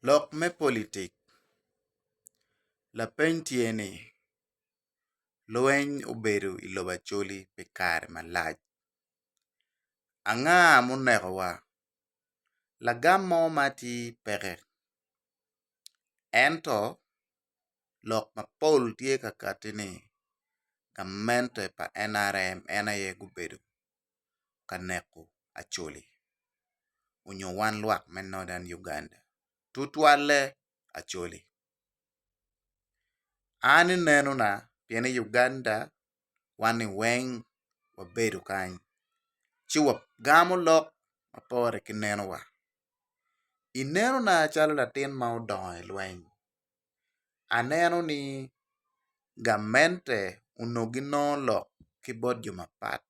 Lok me politik. La piny tieni. Lweny obedo I lobo acholi pi kare malach. Ang'a munegowa. Lagam mo mati peke. Ento lok mapol tie kakatini. Gamente pa NRM ena ye gubedo. Kaneko acholi. Unyo wan luak men Northern Uganda. Tutwale acholi. Ani neno na piene Uganda wani weng wabedo kany. Chiwa gamo lok mapore kineno wa. Ineno na chalo latin ma odongo lweny. Aneno ni gamente unogino lok kibod jumapat.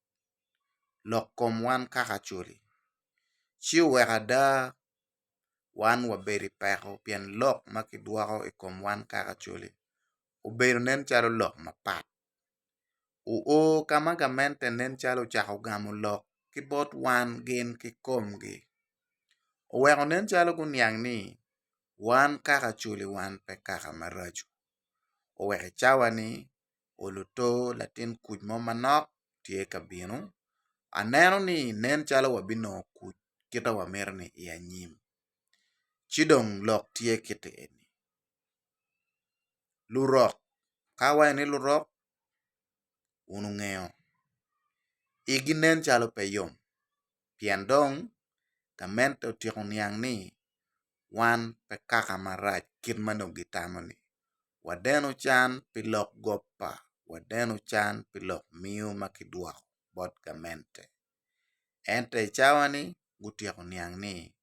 Lok kom wan kaka chuli. Chiwa wekada wan waberi peko pien lok makidwako ikom wan kaka chuli. Ubedo nen chalo lok mapat. Kama gamente nen chalo chako gamo lok kibot wan gin kikomgi. Oweko nen chalo kunyang ni wan kaka chuli wan pe kaka maracho. Oweke chawa ni oluto latin kuj mo manok tie kabino. Aneno ni nen chalo wabino kuj kita wamirni I anyim. Chidong lok tie kite eni. Lurok. Kawa ni lurok. Unungeo. Igi nen chalo peyom. Pien dong gamente otieko niang ni wan pe kaka marach kit mano gitamo ni. Wadeno chan pilok gopa. Wadeno chan pilok miyo makidwako bot gamente. Ente chawa ni gutieko niang ni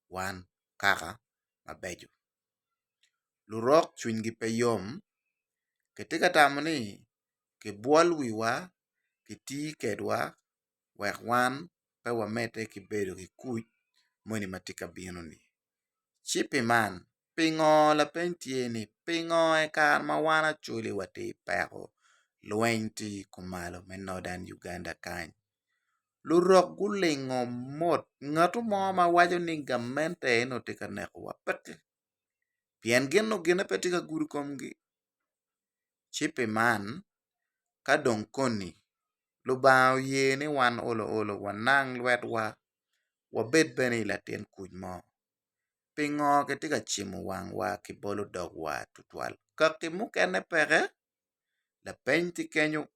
wan kaka mabejo. Lurok chwingi peyom. Ketika tamo ni kibuol wiwa kiti kedwa wek wan pe wamete kibedo kikuj moni matika bino ni. Chipi man pingo la piny tieni pingo kar ma wan acholi wati peko lweny ti kumalo me Northern Uganda kany. Lurok gulingo mot ngatu mo ma wajo ni gamente eno tika neko wapete. Pien gino gine petika guru komgi. Chipi man kadong koni lubao ye ni wan olo wanang lwetwa wabed bene latin kuj mo. Pingo ketika chimo wangwa kibolo dogwa tutwal. Kakimu kene peke la peny ti kenyo.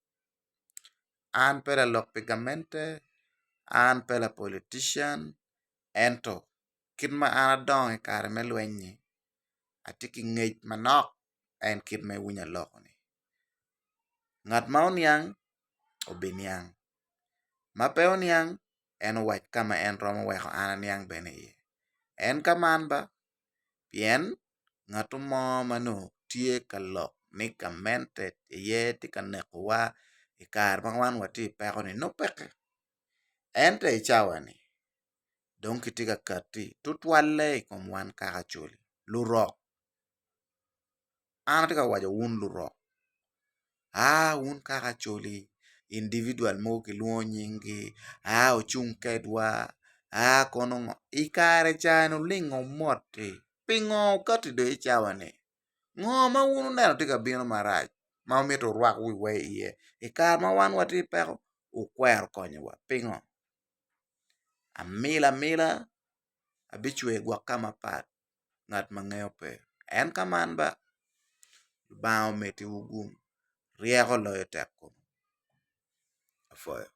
An pela lok pigamente. An pela politician. Ento kit ma an adong kare me lweny ni. Atiki ngej manok en kit me winya lok ni. Ngat ma oniang obi niang. Mape oniang en wach kama en romo weko an aniang bene iye. En kaman ba pien ngatu mo mano tie kalok ni gamente ye tika neko wa ikar ma wan wati peko ni no peke. Ente chawa ni dong kitika kati tutwale ikom wan kaka chuli. Lurok. An tika wajo un lurok. Un kaka chuli. Individual mo kiluo nyingi. Ochung kedwa. Konongo. Ikare chano lingo moti. Pingo kati do ichawa ni. Ngo ma unu neno tika bino marach. Ma umito ruak wiwe iye. Ikar ma wan wati peko. Ukwer konyewa. Pingo. Amila. Abichwe gwa kama pat. Ngat mangeo pe. En kaman ba. Bao meti ugum. Rieko loyo tek kuno. Afoyo.